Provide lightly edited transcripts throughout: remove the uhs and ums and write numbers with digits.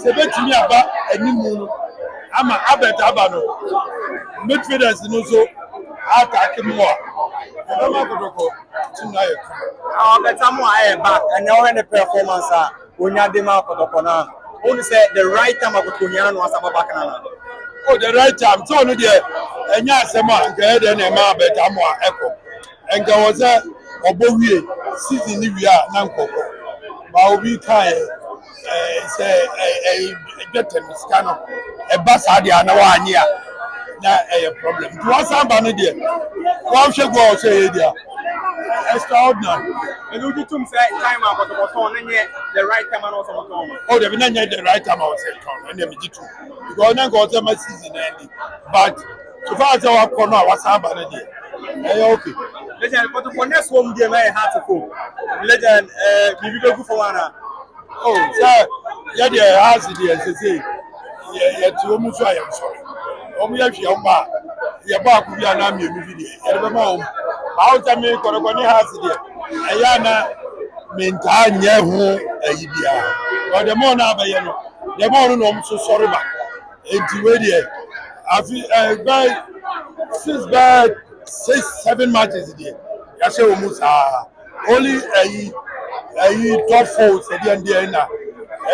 Sebetimi aba animu ama abeta aba no midfielders no so attack Amoah Kwame Poku tonight better Amoah back and now when the performance onya dey ma Kotoko na only say the right time Akotonya no asaba back na oh the right time so no dey enya asema nke dey na ma better Amoah eko enga was obowie season ni wi a na nkoko ba obi kai say get a scan a bus idea na wanyi a na a problem to one samba no there one should go say there extraordinary and you to say time Kotoko na the right time and also oh they be na the right time I was say come and me jitu because na go say my season ending but so far as our corner was samba no there okay legend Kotoko next home game I had to go legend we go for one oh sir yeah there has the say yeah to mu so I am sorry omu ya hwe omba ye ba ku bia na mienu bi de ye be ma om auta me koroko ni has de eya na menta nye ho ayi bia o de mo na abaye no de mo no no so sorry ba enti we de afi by 6-7 matches de ya se omu sa only ayi top 4 se de ndie na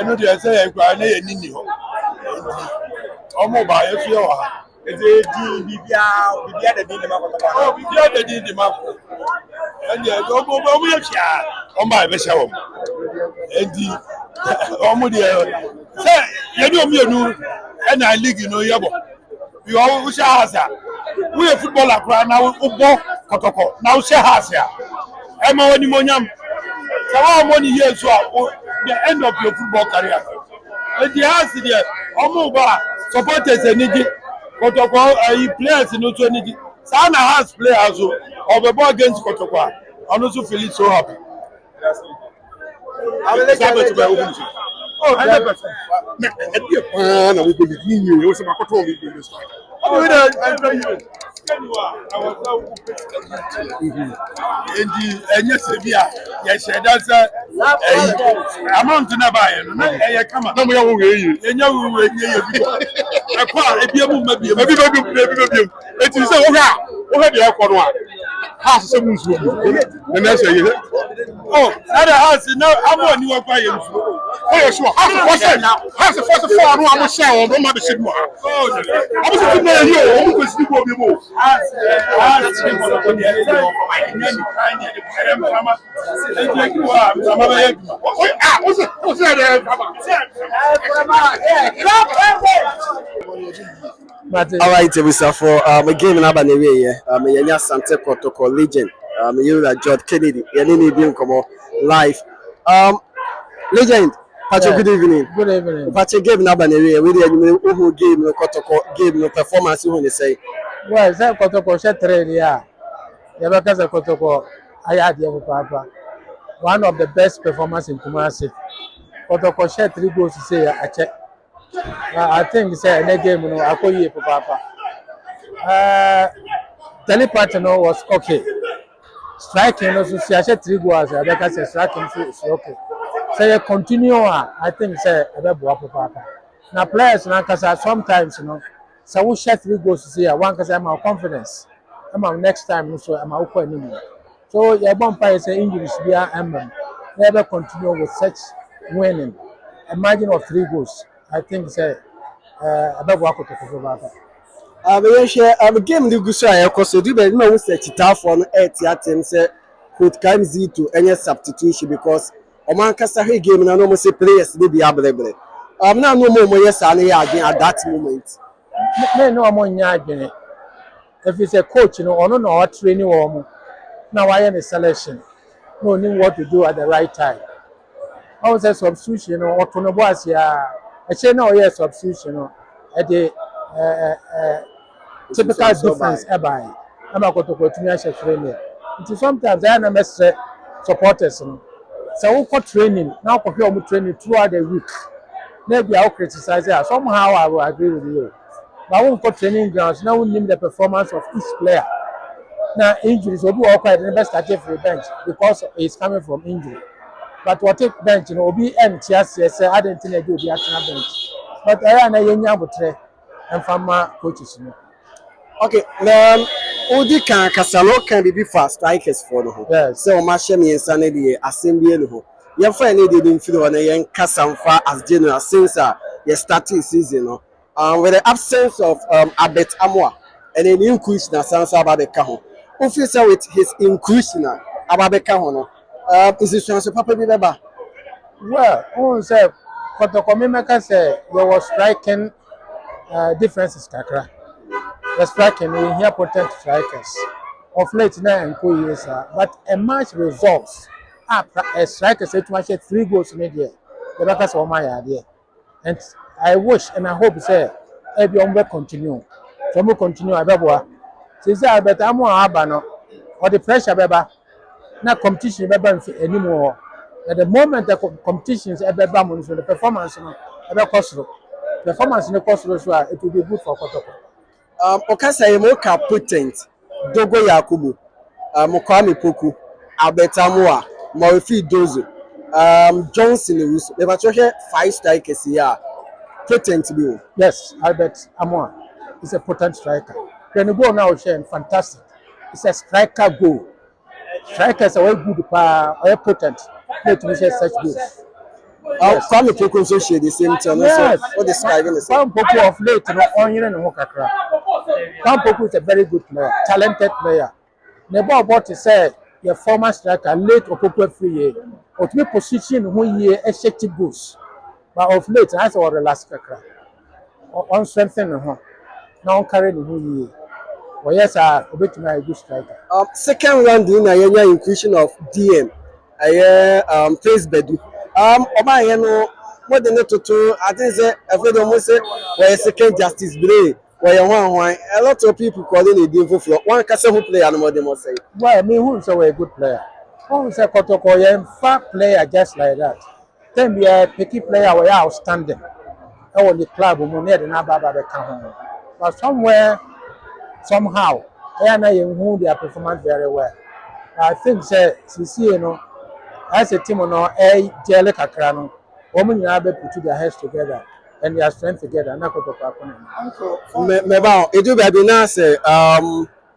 enu de se e kwa na ye nini ho omo ba ye fi o ha eze di bibia de di ma Kotoko oh bibia de di ma ko and ye omo ye fia omo ba be se wo enti omo de say ye do omo enu e na league no ye bo you all sha hasa we a footballer kra na wo bo Kotoko na wo sha hasa e ma woni monyam say wa money here so the end of your football career and the house there omo ba supporters eniji Kotoko players no to eniji sa na house players of the ball against Kotoko and also feel so happy I will let you oh 100% na we go be you we say Makoto we be this time we dey enjoy you I was now enye sebia ye sheda say amount na buy no na e kama na mo ya wo we yi enya wo enye ye bi e kwa e bia mu ma bia eti say wo ha de ekọ no a ha se mu nsuo mu na say ye oh that house no Amoah ni wo kwa ye nsuo oh yes sure ha se first four no am share o ma be shit mo oh am se na ye o mo kwesi ko bi mo All right, we say for a game na Abanewe here. Me Asante Kotoko legend. You George Kennedy. You need to come live. Legend. Patrick, good evening. Good evening. Patrick game na Abanewe. We dey who game no Kotoko game no performance who they say. Well, say Kotoko she trade ya. You because Kotoko I had here papa. One of the best performance in Kumasi. Kotoko she 3 goals to say I check. I think say any game no akoye papa. Telepathy no was okay. Striking also see I said 3 goals because say striking is okay. Say you continue I think say ebebo papa. Now players na kasa sometimes so we share 3 goals to say one kasa my confidence. Am next time so am ukọ anymore. So your bumpire say injuries bia never continue with such winning. A margin of 3 goals. I think say above Kotoko baba. We share game the guso aye koso do be na we say chitafo no atim say coach Zito any substitution because oman kasa he game na no mo say players dey be abrebre. Na no mo yes na at that moment. Me no mo nya adwene. If it's a coach ono na o training wo na why any selection. No know what to do at the right time. I was a substitution or to no boss ya. I say no yes substitution at the typical difference by I'm not going to continue to training. It sometimes I am supporters. So we training now for training throughout the week. Maybe I'll criticize it. Somehow I will agree with you. But I won't go training grounds. Now we name the performance of each player. Now injuries will be all quite the best started for the bench because it's coming from injury. but what take bench no obi entias say I didn't think obi atena bench but I na yenya botre and farmer coaches no. Okay, Odi kan Kasalo can be fast strikers for the whole. Yes. So much me insane the assembly no. Your friend didn't feel on a Kasamfa as general since your starting season. No. With the absence of Abet Amoah and an increase na Sansa Babekaho. Officer with his increase na Ababekaho no. Is it chance Papa Beba? Well, who say Kotoko Mimeka say there was striking differences kakra. The striking we hear potent strikers of late now and 2 years, but a match results a striker said to match 3 goals in a year. The backers of my idea, and I wish and I hope say everyone will continue. So we continue. Abeba, since I bet Amoah Abano or the pressure Beba, not competition Beba anymore. At the moment the competitions Beba so the performance Ebe Kosro, performance in the Kosro so it will be good for Kotoko. Okasa Emoka potent Dogo Yakubu, Kwame Poku, Amoah, Morifi Dozo, Johnson Russo. They were 5 strikers here. Potent bill. Yes, Albert Amoah is a potent striker. When you go now, fantastic. It's a striker goal. Strikers are very good, are potent. Play to share such goals. Yes. Kwame Poku also share the same thing. Yes. What describing the same. Kwame Poku of late, Kwame Poku is a very good player, talented player. Never about to say your former striker late Opoku free year. Or to be position who year effective goals. But of late, as our last kakra. On strengthen now carrying who year. Well, yes, I obey to my good striker. Second round in a inclusion of DM. Praise Bedu. Oma no more than to I think say every almost say where second justice Bray where one a lot of people calling it the floor. One person who play and more than say. Well, I mean who is a good player? Who is a Kotoko fat player just like that? Then be a picky player we are outstanding. Our the club we need an ababa but somewhere somehow they know who their performance very well. I think say you know as a team no jelly kakra no women you put their heads together and their strength together na Kotoko akona. Meba edu baby na say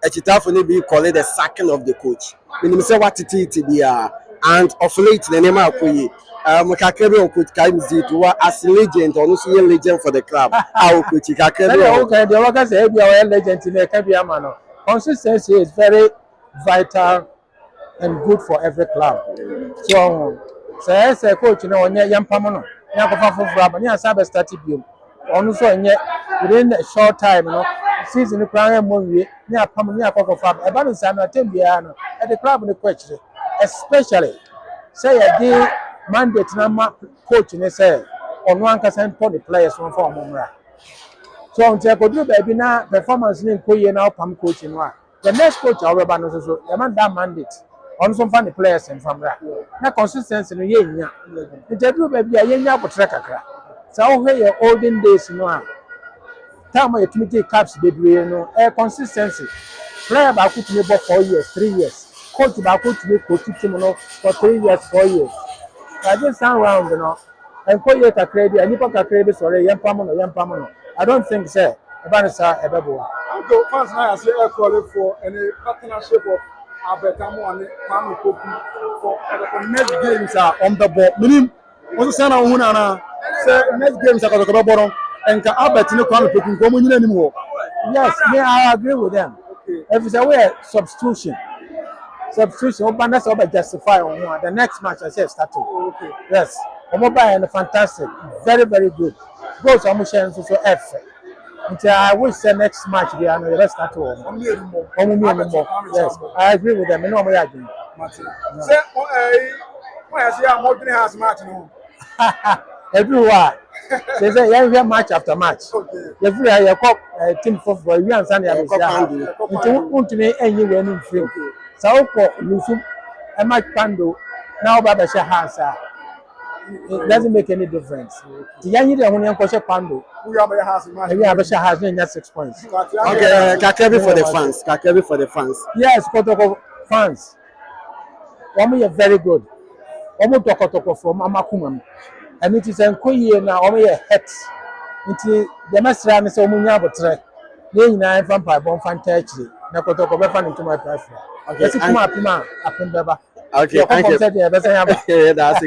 Echitafo ni be call it the sacking of the coach. Meaning say what it be and of late the name akoyi Kakebe on coach Zito as legend or no legend for the club. How coach Kakebe okay the workers say be our legend in the Kabia man. Consistency is very vital and good for every club. So as a coach you know on young pamono nya kofa fofura ba nya sabe start biom onu so nye within a short time you know season plan mo wie nya pam nya kofa e ba no sa no atembia no at the club no coach especially say the mandate na coach ne say onu ankasa nto the players one for omumra so until ko do ba bi na performance ni koye na pam coach no the next coach however no so the man that mandate on some funny players and from that. Na consistency no ye nya. Interview baby a ye nya abotre kakra. Sa wo your olden days no a. Time you to take caps bebre no consistency. Player ba ku tumi 4 years, 3 years. Coach ba ku tumi coach team no for 3 years, 4 years. But this time round no and ko ye kakra bi anipa kakra bi sore yempam no. I don't think say eba sa ebebo. Uncle fans now say call for any partnership of Amoah and Kwame Poku for the next games are on the ball. Meaning, what say now? Say next games are going to be on, and can Albert no Kwame Poku go in anymore? Yes, I agree with them. Okay. If it's a way substitution, open that's all justify on one. The next match I say starting. Okay. Yes, Amoah and fantastic, very very good. Goals almost so F. Until I wish the next match we are the rest at home. Only anymore. Yes, I agree with them. No more arguing. Say, why I say I'm holding has match no. Everywhere. They say yeah, match after match. Okay. Everywhere you call team for you and Sunday. Until want to me anywhere in free. So for Lusu, a match pando now Baba Shahasa. It doesn't make any difference. The young lady who is Pando, we have a 6 points. Okay, Kakebi for the fans. Kakebi for the fans. Yes, Kotoko fans. Kwame is very good. omo tokotoko from amakuma mu and it is enkoyie na omo ye het nti the mesra ne se omo nya abotre na nyina mfa mpa bon fanta akire na kotoko be fa ne ntoma prafa okay kuma apima apim beba okay thank you yeah that's